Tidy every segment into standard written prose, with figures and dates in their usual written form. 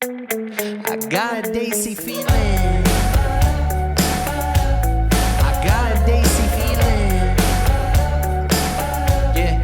I got a daisy feeling. I got a daisy feeling. Yeah.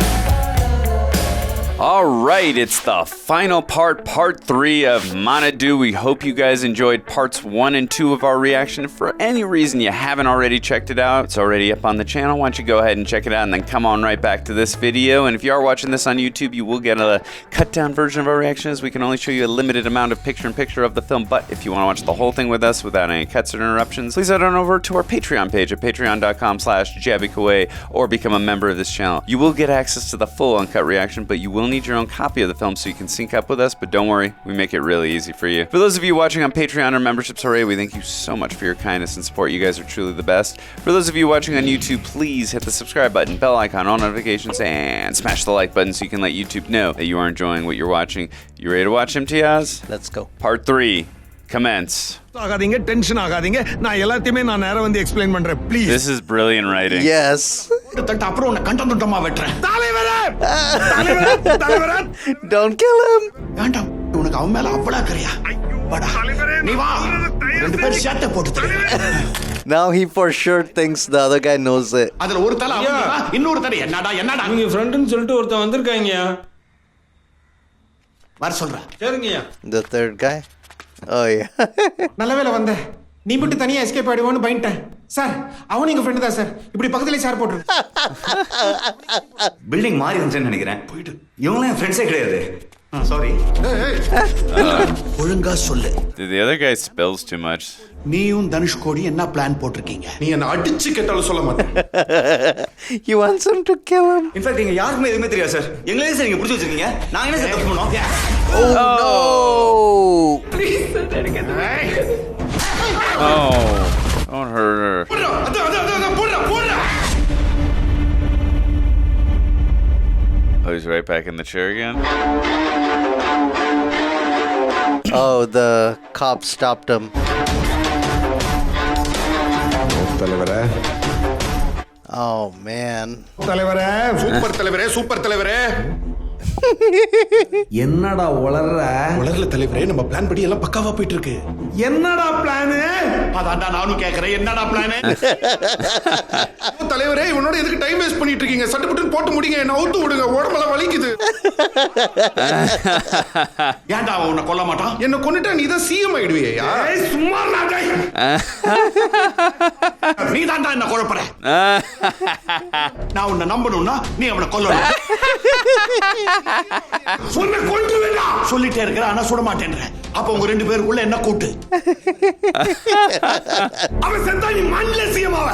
All right, it's the final part 3 of Maanaadu. We hope you guys enjoyed parts 1 and 2 of our reaction. If for any reason you haven't already checked it out, it's already up on the channel. Why don't you go ahead and check it out and then come on right back to this video. And if you are watching this on YouTube, you will get a cut down version of our reactions. We can only show you a limited amount of picture-in-picture of the film, but if you want to watch the whole thing with us without any cuts or interruptions, please head on over to our Patreon page at patreon.com/JABY or become a member of this channel. You will get access to the full uncut reaction, but you will need your own copy of the film so you can sync up with us, but don't worry, we make it really easy for you. For those of you watching on Patreon or memberships already, we thank you so much for your kindness and support. You guys are truly the best. For those of you watching on YouTube, please hit the subscribe button, bell icon, all notifications, and smash the like button so you can let YouTube know that you are enjoying what you're watching. You ready to watch Imtiaz? Let's go. Part 3, commence. Tension ஆகாதீங்க நான் எல்லாத்தையுமே நான் நேரா வந்து explain பண்றேன் please This is brilliant writing. Yes. அப்புறம் உன்னை கண்டந்துட்டமா வெட்றேன் தலைவரே தலைவரே Don't kill him. வேண்டாம் உனக்கு அவன் மேல அவ்வளவு கரியா வாடா நீ வா ரெண்டு பேரும் சேட்டை போட்டு தரேன் Now he for sure thinks the other guy knows it. அதுல ஒரு தலை அவன் இன்னொரு தலை என்னடா நீங்க ஃப்ரெண்ட்னு சொல்லிட்டு ஒருத்தன் வந்திருக்காங்கயா வர சொல்றேன் சரிங்கயா The third guy? Oh yeah. நல்ல வேளை வந்த நீ மட்டும் தனியா எஸ்கேப் ஆயிடுவோன்னு பயந்துட்டேன் சார் அவன் எங்க ஃப்ரெண்டு தான் சார் இப்படி பக்கத்துலயே சார் போட்டுரு பில்டிங் மாறி வந்துச்சுன்னு நினைக்கிறேன் போயிட்டு இவங்களாம் என் ஃப்ரெண்ட்ஸே கிடையாது சாரி ஒழுங்கா சொல்லு Dude, the other guy spills too much. நீயும் தனுஷ்கோடி என்ன பிளான் போட்டிருக்கீங்க நீ என்ன அடிச்சு கேட்டாலும் சொல்ல மாட்டேன் He wants him to kill him. In fact நீங்க யாருக்குமே எதுவுமே தெரியாது சார் எங்களே சார் நீங்க புடிச்சு வச்சிருக்கீங்க நாங்க என்ன சார் தப்பு பண்ணோம் Oh no! Oh, don't hurt her. Oh, he's right back in the chair again? Oh, the cop stopped him. தலைவரே Oh man. தலைவரே சூப்பர் தலைவரே என்னடா உளறல தலைவரே நம்ம பிளான் படி எல்லாம் பக்காவா போயிட்டு இருக்கு என்னடா பிளான் அதான்டா நானும் கேக்குறேன் என்னடா பிளான் தலைவரே இவனோட எதுக்கு டைம் வேஸ்ட் பண்ணிட்டு இருக்கீங்க சட்டுப்புட்டு போட்டு முடிங்க என்ன அவுத்து விடுங்க உடம்பெல்லாம் வலிக்குது ஏன்டா உன்னை கொல்ல மாட்டான் என்ன கொன்னுட்டா நீ தான் சிஎம் ஆயிடுவியா சும்மா நீ தான்டா என்ன குழப்பற நான் உன்னை நம்பணும்னா நீ அவனை கொல்லணும் சொன்ன கொல்லுவேடா சொல்லிட்டே இருக்கற ஆனா சுட மாட்டேன்ற அப்ப உங்க ரெண்டு பேருக்குள்ள என்ன கூட்டு அவன் செத்தா நீ மண்ல சியமாவ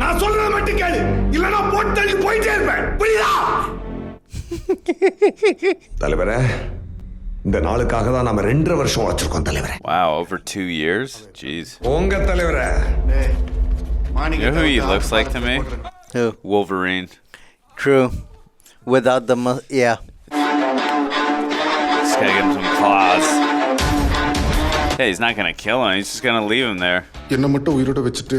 நான் சொல்றத மட்டும் கேளு இல்லனா போட்டு தள்ளி போயிட்டே இருப்பேன் புரியுதா தலைவரே இந்த நாளுக்காக தான் நாம 2 வருஷம் உழைச்சிருக்கோம் தலைவரே Wow, over 2 years? Jeez. உங்க தலைவரே You know who he looks like to me? Who? Wolverine. True. Without the yeah. Just gotta get him some claws. Hey, he's not gonna kill him. He's just gonna leave him there. என்ன மட்டும் உயிரோட வச்சிட்டு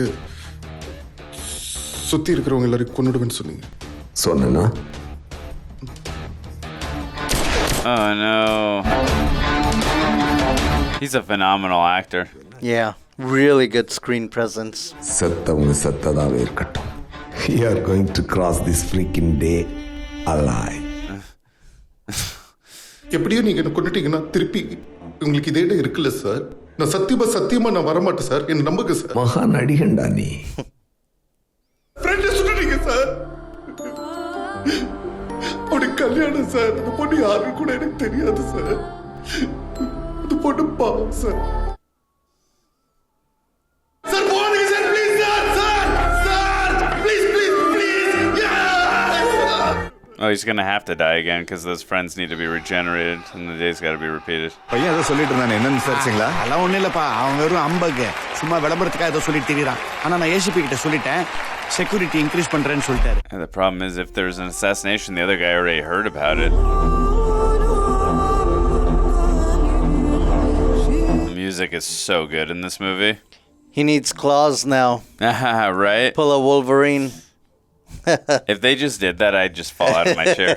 சுத்தி இருக்கிறவங்க எல்லாரும் கொன்னுடுவேன்னு சொன்னீங்க சொன்னேனா Oh no. He's a phenomenal actor. Yeah. Really good screen presence. செத்தவங்க செத்ததாவே இருக்கட்டும் We are going to cross this freaking day alive. எப்படியோ நீங்க என்ன கொண்டுட்டீங்கன்னா திருப்பி உங்களுக்கு இதே இடம் இருக்குல்ல சார் நான் சத்தியமா நான் வரமாட்டேன் சார் என்ன நம்புங்க சார் மகா நடிகண்டா நீ ஃப்ரெண்ட் சுட்டுட்டீங்க சார் அப்படி கல்யாணம் சார் அந்த பொண்ணு யாரு கூட எனக்கு தெரியாது சார் அந்த பொண்ணு பாவம் சார் சார் போடுங்க sir please sir please Oh, he's gonna have to die again because those friends need to be regenerated and the day's gotta be repeated. பையன் ஏதோ சொல்லிட்டு இருந்தானே என்னன்னு விசாரிச்சிங்களா அதெல்லாம் ஒண்ணும் இல்லப்பா அவன் வெறும் அம்பக்கு சும்மா விளம்பரத்துக்காக ஏதோ சொல்லிட்டு திரிறான் ஆனா நான் ஏசிபி கிட்ட சொல்லிட்டேன் செக்யூரிட்டி இன்க்ரீஸ் பண்றேன்னு சொல்லிட்டாரு And the problem is if there's an assassination, the other guy already heard about it. The music is so good in this movie. He needs claws now. Right? Pull a Wolverine. If they just did that, I'd just fall out of my chair.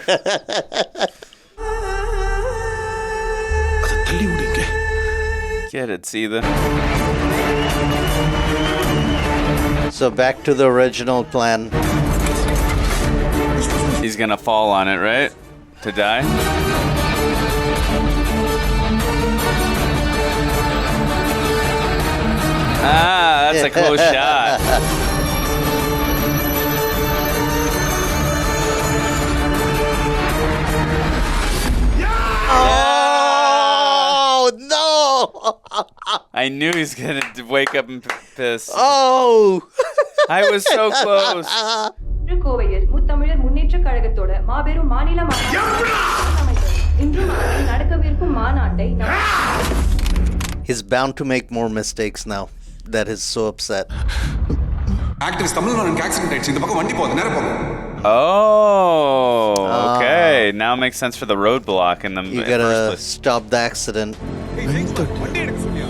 தள்ளி Get it, Seetha. So back to the original plan. He's gonna fall on it, right? To die? Ah, that's a close shot. Oh no! I knew he's gonna wake up and piss. Oh! I was so close. கோவையில் முத்தமிழர் முன்னேற்றக் கழகத்தோட மாபெரும் மாநில நடக்கவிருக்கும் மாநாட்டை He's bound to make more mistakes now that he's so upset. Actress தமிழ்வாணனுக்கு accident ஆயிடுச்சு இந்த பக்கம் வண்டி போகுது நேரா போங்க Oh, okay. Now it makes sense for the roadblock in the You first gotta place. stop the accident. வண்டி எடுக்க சொல்லியா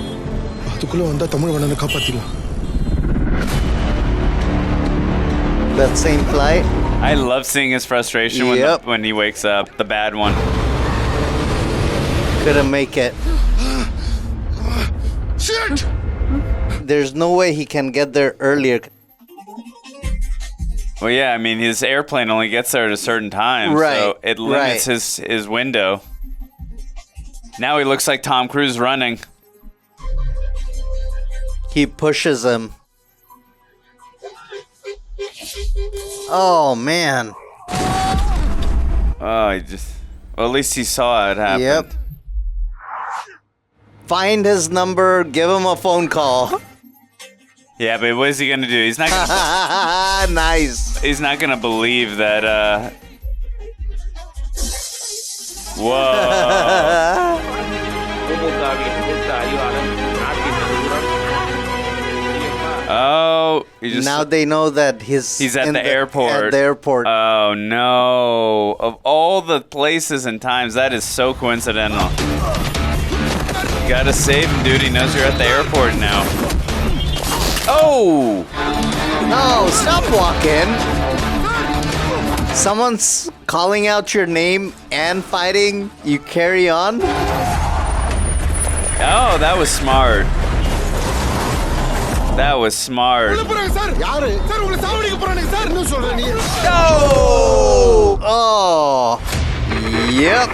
அதுக்குள்ள வந்தா தமிழ்வாணனை காப்பாத்திடலாம். That same flight. I love seeing his frustration when he wakes up. The bad one. Couldn't make it. Shit! There's no way he can get there earlier. Well, yeah, I mean, his airplane only gets there at a certain time, Right, so it limits his window. Now he looks like Tom Cruise running. He pushes him. Oh man. Oh, he just... Well, at least he saw it happen. Yep. Find his number, give him a phone call. Yeah, but what is he gonna do? He's not gonna... Nice. He's not gonna believe that, Whoa. Oh, he just... Now they know that he's at the airport. At the airport. Oh, no. Of all the places and times, that is so coincidental. Gotta save him, dude. He knows you're at the airport now. Oh! No, stop walking. Someone's calling out your name and fighting. You carry on? Oh, that was smart. That was smart. No! Oh! Yep.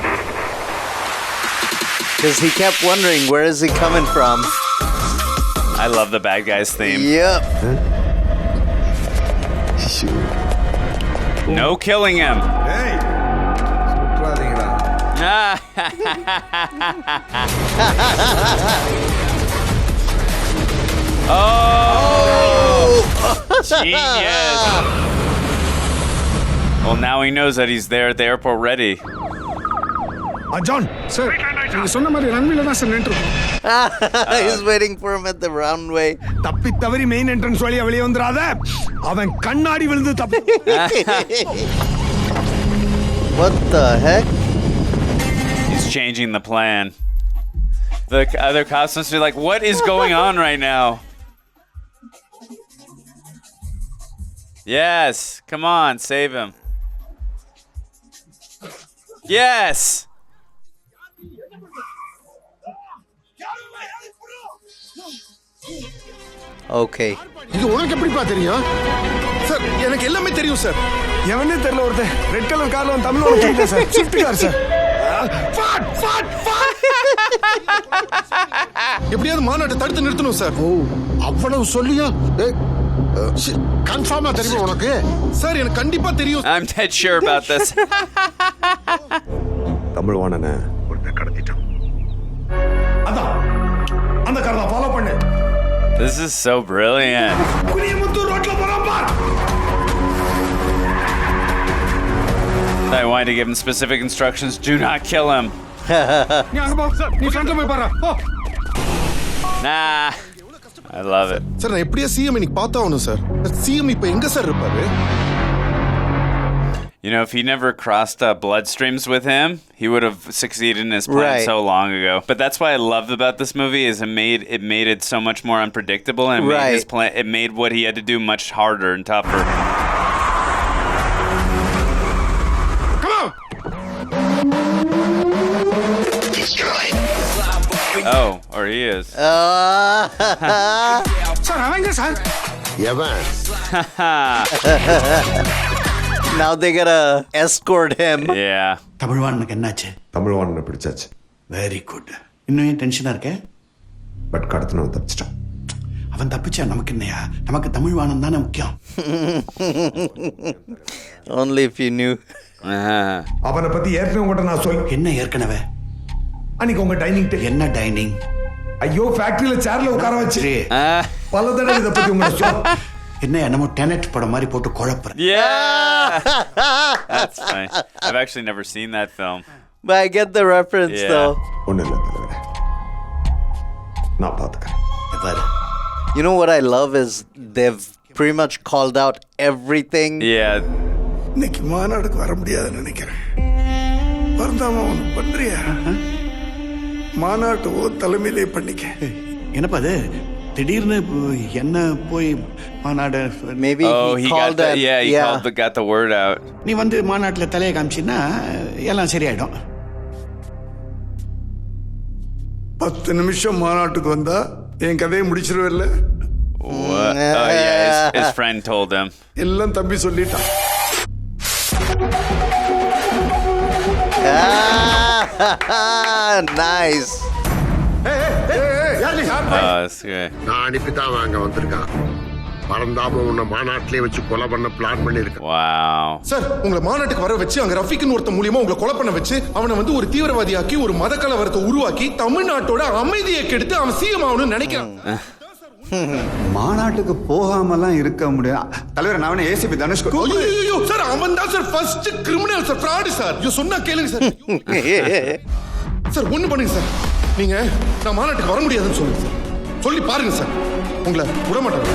Because he kept wondering, where is he coming from? I love the bad guys theme. Yep. No killing him. ஏய் Oh! Genius. Well, now he knows that he's there at the airport ready. John sir நீங்க சொன்ன மாதிரி ரன்வேல தான் sir நின்னுட்டு He's waiting for him at the runway. தப்பி தவறி main entrance வழியா வெளிய வந்துராத அவன் கண்ணாடி விழுந்து தப்பி What the heck? He's changing the plan. The other cops must be like, what is going on right now? Yes, come on, save him. Yes! Okay. இது உனக்கு எப்படிப்பா தெரியும்? சார் எனக்கு எல்லாமே தெரியும் சார். எவனே தெரியல ஒருத்தன் ரெட் கலர் கார்ல வந்து தமிழ்ல வந்துட்டான் சார். Swift car sir. எப்படியாவது மாநாட்டை தடுத்து நிறுத்தணும் சார். அவ்வளவு சொல்லியா? கன்ஃபார்மா தெரியும் உனக்கு? சார் எனக்கு கண்டிப்பா தெரியும். I'm dead sure about this. தமிழ்வாணனை ஒருத்தன் கடத்திட்டான். அதான் அந்த காரை ஃபாலோ பண்ணு. This is so brilliant. I wanted to give him specific instructions. Do not kill him. Nah. I love it. Sir நான் எப்படியா சிஎம் இன்னைக்கு பார்த்தாகணும் சார். சிஎம் இப்போ எங்க சார் இருப்பாரு? You know, if he never crossed bloodstreams with him, he would have succeeded in his plan so long ago. But that's why I loved about this movie is it made it so much more unpredictable and it made his plan. It made what he had to do much harder and tougher. Oh, or he is. Sir அவங்க sir எவன் Now they gotta escort him. Yeah. தமிழ்வானுக்கு என்னாச்சு? தமிழ்வாணனை பிடிச்சாச்சு. Very good. இன்னும் ஏன் டென்ஷனா இருக்க? But கடத்தினவன் தப்பிச்சிட்டான். அவன் தப்பிச்சா நமக்கு என்னையா? நமக்கு தமிழ்வானம் தானே முக்கியம். Only if you knew. அவனை பத்தி ஏற்கனவே உங்கள்கிட்ட நான் சொல். என்ன ஏற்கனவே? அன்னைக்கு உங்க டைனிங் என்ன டைனிங்? ஐயோ ஃபேக்டரியில சேர்ல உட்கார வச்சு பல தடவை இதை பத்தி உங்களை சொல். என்ன என்னமோ டெனட் படம் மாதிரி போட்டு குழப்பற. Yeah. That's funny. I've actually never seen that film. But I get the reference though. ஒன்றும் இல்லை தலைவரே, நான் பார்த்துக்கிறேன். You know what I love is they've pretty much called out everything. Yeah. இன்னைக்கு மாநாடுக்கு வர முடியாதுன்னு நினைக்கிறேன். வரந்தாமா ஒன்று பண்றியா? மாநாட்டு தலைமையிலே பண்ணிக்க. என்னப்பா அது திடீர்னு என்ன போய் மாநாடு? Maybe he called got it. he got the word out. நீ வந்து மாநாட்டுல தலையை காமிச்சின்னா எல்லாம் சரியாயிடும். 10 நிமிஷம் மாநாட்டுக்கு வந்தா என் கதையை முடிச்சிருவல்ல. What? Oh yeah, his friend told him. எல்லாம் தம்பி சொல்லிட்டான். Nice. That's good. நான் அனுப்பித்தான் அங்க வந்திருக்கான். பறந்தாம உன்னை மாநாட்டிலே வச்சு கொலை பண்ண பிளான் பண்ணிருக்கேன். Wow. சார் உங்களை மாநாட்டுக்கு வர வச்சு அங்க ரஃபிக்னு ஒருத்த மூலியமா உங்களை கொலை பண்ண வச்சு அவனை வந்து ஒரு தீவிரவாதியாக்கி ஒரு மத கலவரத்தை உருவாக்கி தமிழ்நாட்டோட அமைதியை கெடுத்து அவன் சிஎம் ஆகணும்னு நினைக்கிறான். மாநாட்டுக்கு போகாமலாம் இருக்க முடியும் தலைவர். நான் ஏசிபி தனுஷ். ஐயோ சார், அவன் தான் sir first criminal sir, fraud sir. ஐயோ சொன்னா கேளுங்க சார். சார் ஒண்ணு பண்ணுங்க சார், நீங்க நான் மாநாட்டுக்கு வர முடியாதுன்னு சொல்லுங்க சார். சொல்லி பாருங்க சார், உங்களை விட மாட்டாங்க.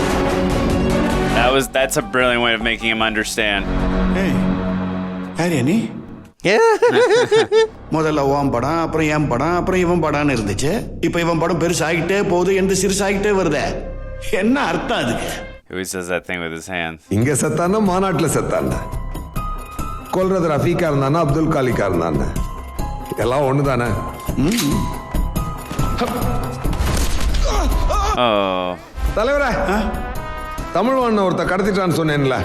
That's a brilliant way of making him understand. யாரு நீ? முதல்ல ஓம் படம், அப்புறம் என் படம், அப்புறம் இவன் படம்னு இருந்துச்சு. இப்ப இவன் படம் பெருசாகிட்டே போகுது, எந்த சிறுசாகிட்டே வருதே. என்ன அர்த்தம் அதுக்கு? He always does that thing with his hands. இங்க செத்தானா மாநாட்டுல செத்தானா, கொல்றது ரஃபீக்கா இருந்தானா அப்துல் காலிக்கா இருந்தானா, எல்லாம் ஒண்ணுதானே. Oh. தலைவரே, தமிழ்வாணனை ஒருத்த கடத்திட்டான்னு சொன்னேன்ல,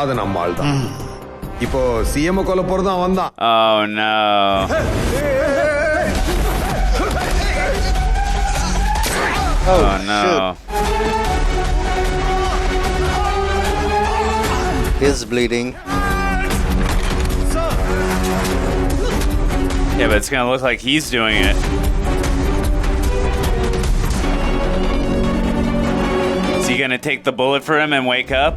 அது நம்ம ஆள் தான். இப்போ சிஎம் கொல்ல போறது அவன் தான். Oh no. Oh no. He's bleeding. Yeah, but it's gonna look like he's doing it. Is he gonna take the bullet for him and wake up?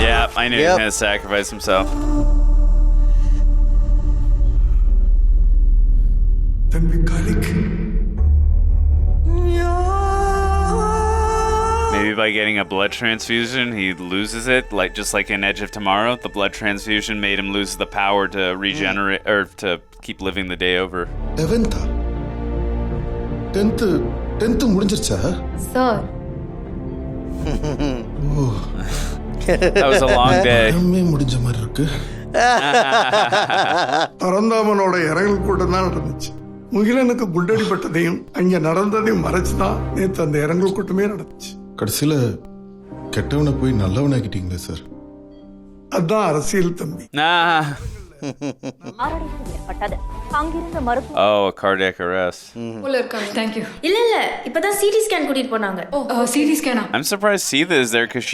Yeah, I knew he was gonna sacrifice himself. Maybe by getting a blood transfusion, he loses it, just like in Edge of Tomorrow. The blood transfusion made him lose the power to regenerate or to keep living the day over. 10th முடிஞ்சிருச்சா sir? That was a long day. முடிஞ்ச மாதிரி இருக்கு. பரந்தாமனோட இரங்கல் கூட்டம் தான் நடந்துச்சு. முகிலனுக்கு குண்டடிப்பட்டதையும் அங்க நடந்ததையும் மறைச்சுதான் நேற்று அந்த இரங்கல் கூட்டமே நடந்துச்சு. கடைசியில கெட்டவனை போய் நல்லவனாக்கிட்டீங்களே சார். அதான் அரசியல் தம்பி. Oh, a cardiac arrest. Thank you. இல்ல இப்பதான் சிடி ஸ்கேன் கூட்டிட்டு போனாங்க. CD ஸ்கேனா? I'm surprised Seetha is there because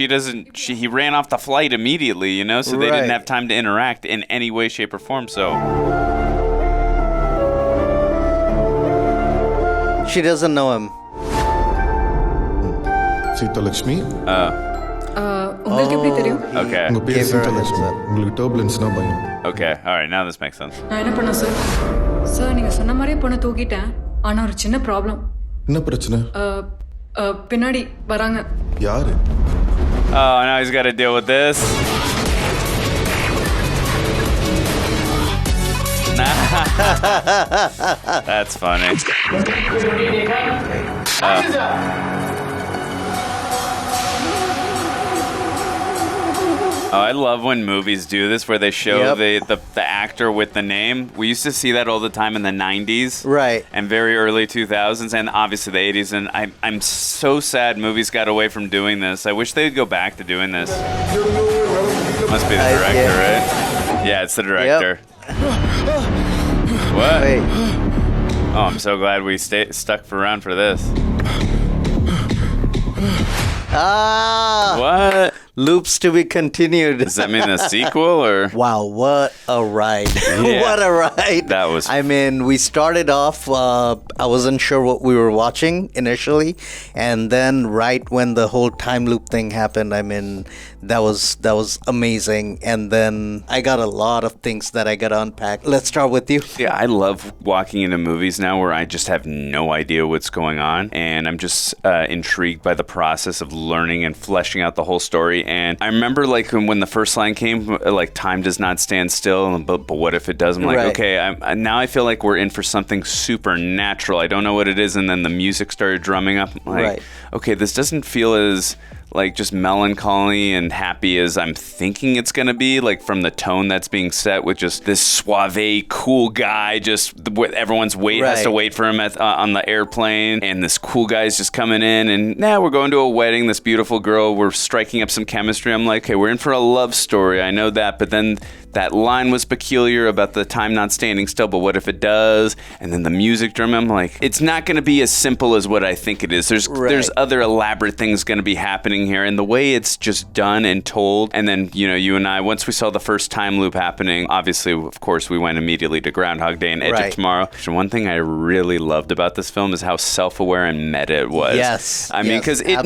he ran off the flight immediately, so they didn't have time to interact in any way, shape, or form. So She doesn't know him. Seetha Lakshmi. உங்களுக்கு எப்படி தெரியும்? Okay. உங்க பேர் Seetha Lakshmi. உங்களுக்கு டர்புலன்ஸ்னா பயம். Okay. All right. Now this makes sense. நான் என்ன பண்ண சார்? சார் நீங்க சொன்ன மாதிரியே பொண்ணை தூக்கிட்டேன். ஆனா ஒரு சின்ன ப்ராப்ளம். என்ன பிரச்சனை? பின்னாடி வராங்க. யாரு? Oh, now he's got to deal with this. That's funny. Oh, I love when movies do this where they show the actor with the name. We used to see that all the time in the 90s. Right. And very early 2000s and obviously the 80s. And I'm so sad movies got away from doing this. I wish they would go back to doing this. Must be the director, right? Yeah, it's the director. What? Wait. Oh, I'm so glad we stuck around for this. What? Loops to be continued. Does that mean a sequel or? Wow, what a ride. Yeah. What a ride. That was... I mean, we started off, I wasn't sure what we were watching initially. And then right when the whole time loop thing happened, I mean, that was amazing. And then I got a lot of things that I got to unpack. Let's start with you. Yeah, I love walking into movies now where I just have no idea what's going on. And I'm just intrigued by the process of learning and fleshing out the whole story. And I remember like when the first line came, like time does not stand still, but what if it does? I'm like, okay, now I feel like we're in for something supernatural. I don't know what it is. And then the music started drumming up. I'm like, okay, this doesn't feel as like just melancholy and happy as I'm thinking it's gonna be, like from the tone that's being set with just this suave, cool guy, just everyone's has to wait for him on the airplane, and this cool guy's just coming in, and now we're going to a wedding, this beautiful girl, we're striking up some chemistry. I'm like, okay, we're in for a love story, I know that, but then that line was peculiar about the time not standing still, but what if it does? And then the music drum, I'm like, it's not going to be as simple as what I think it is. There's other elaborate things going to be happening here, and the way it's just done and told. And then, you know, you and I, once we saw the first time loop happening, obviously, of course, we went immediately to Groundhog Day and Edge of Tomorrow. So one thing I really loved about this film is how self-aware and meta it was. Yes. I mean, because it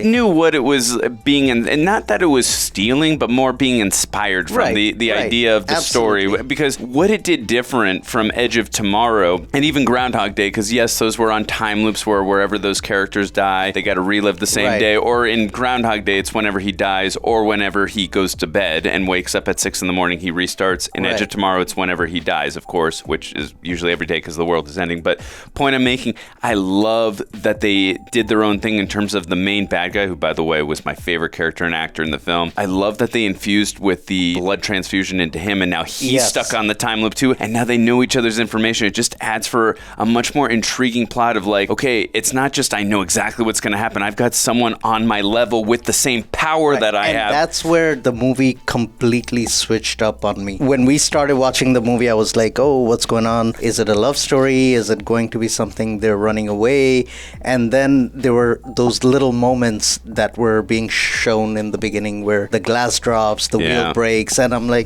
knew what it was being, and not that it was stealing, but more being inspired from the idea of the story, because what it did different from Edge of Tomorrow and even Groundhog Day, because yes, those were on time loops where wherever those characters die, they got to relive the same day, or in Groundhog Day, it's whenever he dies or whenever he goes to bed and wakes up at 6 a.m, he restarts. In Edge of Tomorrow, it's whenever he dies, of course, which is usually every day because the world is ending. But point I'm making, I love that they did their own thing in terms of the main bad guy, who, by the way, was my favorite character and actor in the film. I love that they infused with the blood transfusion into him, and now he's stuck on the time loop too, and now they know each other's information. It just adds for a much more intriguing plot of like, okay, it's not just I know exactly what's going to happen. I've got someone on my level with the same power that I have. That's where the movie completely switched up on me. When we started watching the movie, I was like, oh, what's going on? Is it a love story? Is it going to be something they're running away? And then there were those little moments that were being shown in the beginning where the glass drops, the wheel breaks, and I'm like,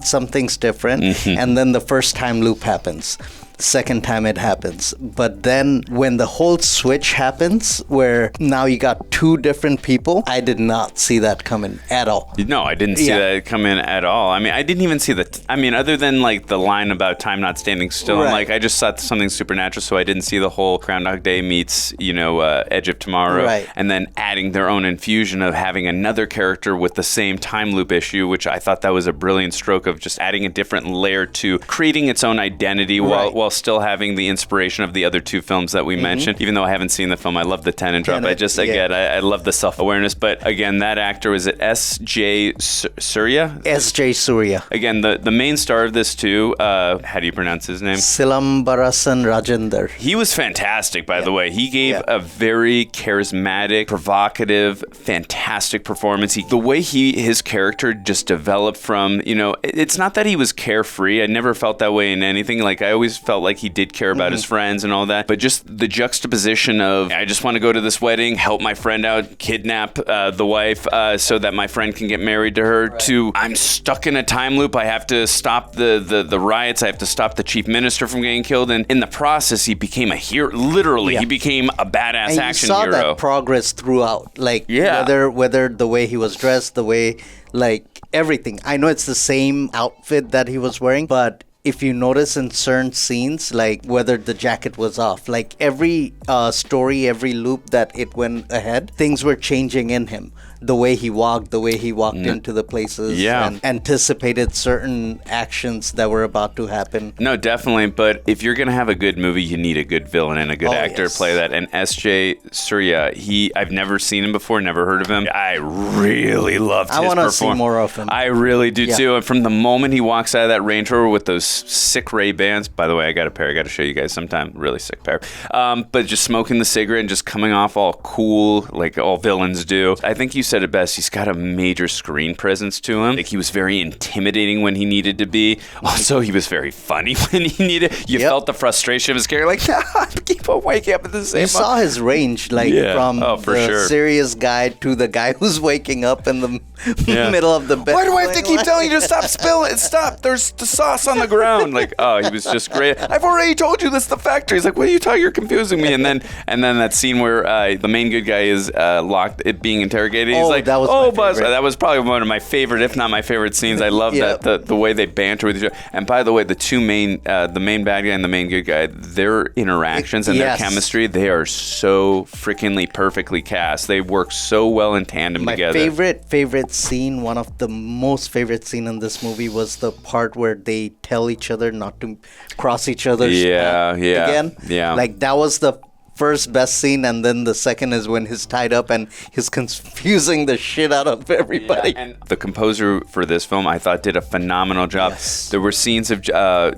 something's different. And then the first time loop happens. Second time it happens. But then when the whole switch happens, where now you got two different people, I did not see that coming at all. No, I didn't see that come in at all. I mean, I didn't even see other than like the line about time not standing still, I'm like, I just saw something supernatural, so I didn't see the whole Groundhog Day meets, Edge of Tomorrow. And then adding their own infusion of having another character with the same time loop issue, which I thought that was a brilliant stroke of just adding a different layer to creating its own identity while still having the inspiration of the other two films that we mentioned. Even though I haven't seen the film, I love the Tenet drop. I love the self-awareness. But again, that actor, was it S.J. Suryah? S.J. Suryah. Again, the main star of this too, how do you pronounce his name? Silambarasan Rajendar. He was fantastic, by the way. He gave a very charismatic, provocative, fantastic performance. The way his character just developed from, it's not that he was carefree. I never felt that way in anything. Like, I always felt like he did care about his friends and all that, but just the juxtaposition of, I just want to go to this wedding, help my friend out, kidnap the wife so that my friend can get married to her, to I'm stuck in a time loop, I have to stop the riots, I have to stop the chief minister from getting killed, and in the process he became a hero. Literally, he became a badass action hero. You saw that progress throughout, like whether the way he was dressed, the way, like, everything. I know it's the same outfit that he was wearing, but if you notice in certain scenes, like whether the jacket was off, like every story, every loop that it went ahead, things were changing in him. the way he walked into the places, and anticipated certain actions that were about to happen. No, definitely. But if you're gonna have a good movie, you need a good villain and a good actor to play that. And S.J. Suryah, I've never seen him before, never heard of him. I really loved his performance. I want to see more of him. I really do too. And from the moment he walks out of that Range Rover with those sick Ray-Bans, by the way, I got a pair. I got to show you guys sometime. Really sick pair. But just smoking the cigarette and just coming off all cool, like all villains do. I think you said it best. He's got a major screen presence to him. Like, he was very intimidating when he needed to be. Also, he was very funny when he needed. You felt the frustration of his character. Like, I keep on waking up at the same. You saw his range, like from the serious guy to the guy who's waking up in the middle of the bed. Why do I have to keep telling you to stop spilling it? Stop! There's the sauce on the ground. Like, he was just great. I've already told you that's the factory. He's like, what are you talking? You're confusing me. And then that scene where the main good guy is locked, being interrogated. He's like, that was Buzz. That was probably one of my favorite, if not my favorite scenes. I love that the way they banter with each other. And by the way, the main bad guy and the main good guy, their interactions and their chemistry, they are so freakingly perfectly cast. They work so well in tandem together. My favorite scene, one of the most favorite scene in this movie, was the part where they tell each other not to cross each other's path again. Yeah. Like, that was the first best scene, and then the second is when he's tied up and he's confusing the shit out of everybody. Yeah, and the composer for this film, I thought, did a phenomenal job. Yes. There were scenes of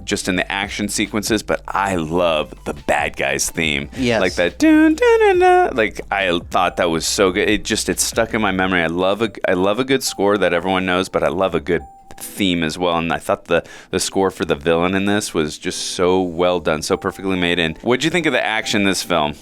just in the action sequences, but I love the bad guys theme. Yes. Like that dun, dun, dun, dun. Like, I thought that was so good. It stuck in my memory. I love a good score that everyone knows, but I love a good theme as well, and I thought the score for the villain in this was just so well done, so perfectly made. And what'd you think of the action in this film?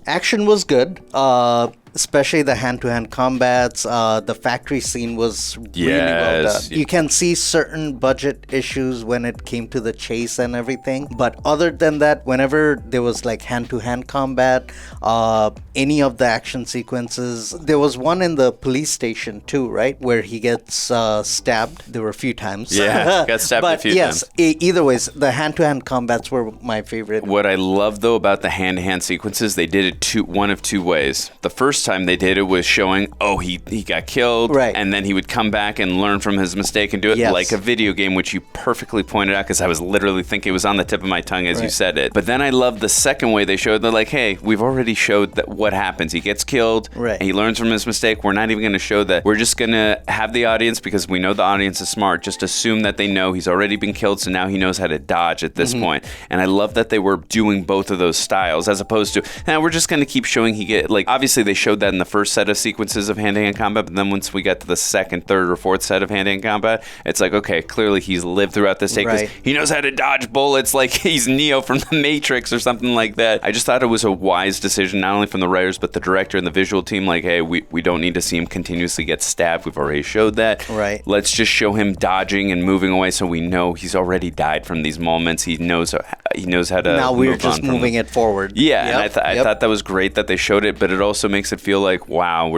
Action was good, especially the hand-to-hand combats. The factory scene was really well done. You can see certain budget issues when it came to the chase and everything, but other than that, whenever there was like hand-to-hand combat, any of the action sequences, there was one in the police station too, right, where he gets stabbed. There were a few times. Yeah, got stabbed a few times. But yes, either ways, the hand-to-hand combats were my favorite. What I love though about the hand-to-hand sequences, they did it one of two ways. The first time they did it was showing, he got killed, right, and then he would come back and learn from his mistake and do it like a video game, which you perfectly pointed out, because I was literally thinking, it was on the tip of my tongue as you said it. But then I love the second way they showed. They're like, hey, we've already showed that what happens. He gets killed, and he learns from his mistake. We're not even going to show that. We're just going to have the audience, because we know the audience is smart, just assume that they know he's already been killed, so now he knows how to dodge at this point. And I love that they were doing both of those styles, as opposed to, now we're just going to keep showing obviously they showed that in the first set of sequences of hand-to-hand combat, but then once we got to the second, third, or fourth set of hand-to-hand combat, it's like, okay, clearly he's lived throughout this take, because he knows how to dodge bullets like he's Neo from the Matrix or something like that. I just thought it was a wise decision, not only from the writers, but the director and the visual team, like, hey, we don't need to see him continuously get stabbed. We've already showed that. Right. Let's just show him dodging and moving away, so we know he's already died from these moments. He knows how to now we're just moving it forward. Yeah, and I thought that was great that they showed it, but it also makes it feel like, wow,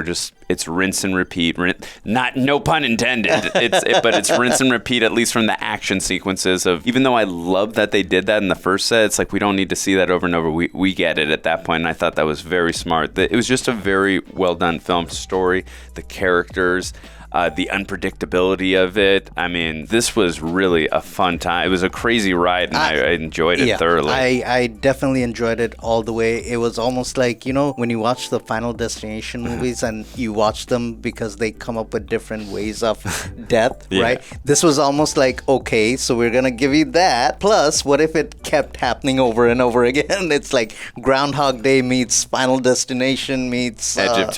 it's rinse and repeat. No pun intended. But it's rinse and repeat, at least from the action sequences of, even though I love that they did that in the first set, it's like we don't need to see that over and over. We get it at that point, and I thought that was very smart. It was just a very well done film story, the characters, the unpredictability of it. I mean, this was really a fun time. It was a crazy ride, and I enjoyed it thoroughly. I definitely enjoyed it all the way. It was almost like, when you watch the Final Destination movies and you watch them because they come up with different ways of death, right? This was almost like, okay, so we're going to give you that. Plus, what if it kept happening over and over again? It's like Groundhog Day meets Final Destination meets Edge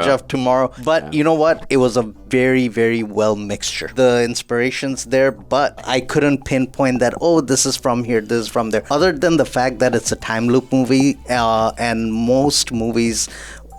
of Tomorrow. But you know what? It was a very, very well mixture. The inspiration's there, but I couldn't pinpoint that, this is from here, this is from there. Other than the fact that it's a time loop movie, and most movies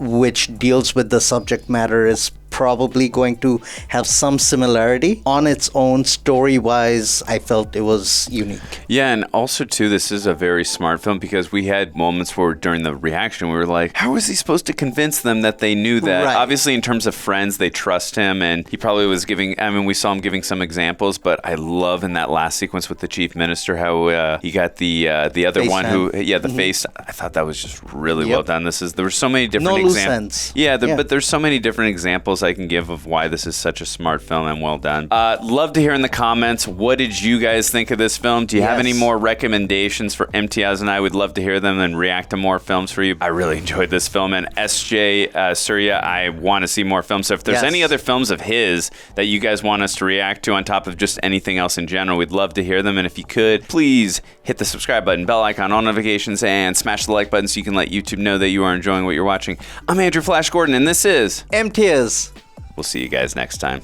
which deals with the subject matter is probably going to have some similarity. On its own, story-wise, I felt it was unique. Yeah, and also, too, this is a very smart film, because we had moments where during the reaction, we were like, how is he supposed to convince them that they knew that? Right. Obviously, in terms of friends, they trust him, and he probably was we saw him giving some examples, but I love in that last sequence with the chief minister how he got the other face one hand. the face. I thought that was just really well done. There were so many different examples. But there's so many different examples I can give of why this is such a smart film and well done. Love to hear in the comments, what did you guys think of this film? Do you have any more recommendations for Imtiaz and I? Would love to hear them and react to more films for you. I really enjoyed this film. And SJ, Suryah, I want to see more films. So if there's any other films of his that you guys want us to react to on top of just anything else in general, we'd love to hear them. And if you could, please hit the subscribe button, bell icon, all notifications, and smash the like button so you can let YouTube know that you are enjoying what you're watching. I'm Andrew Flash Gordon, and this is Imtiaz. We'll see you guys next time.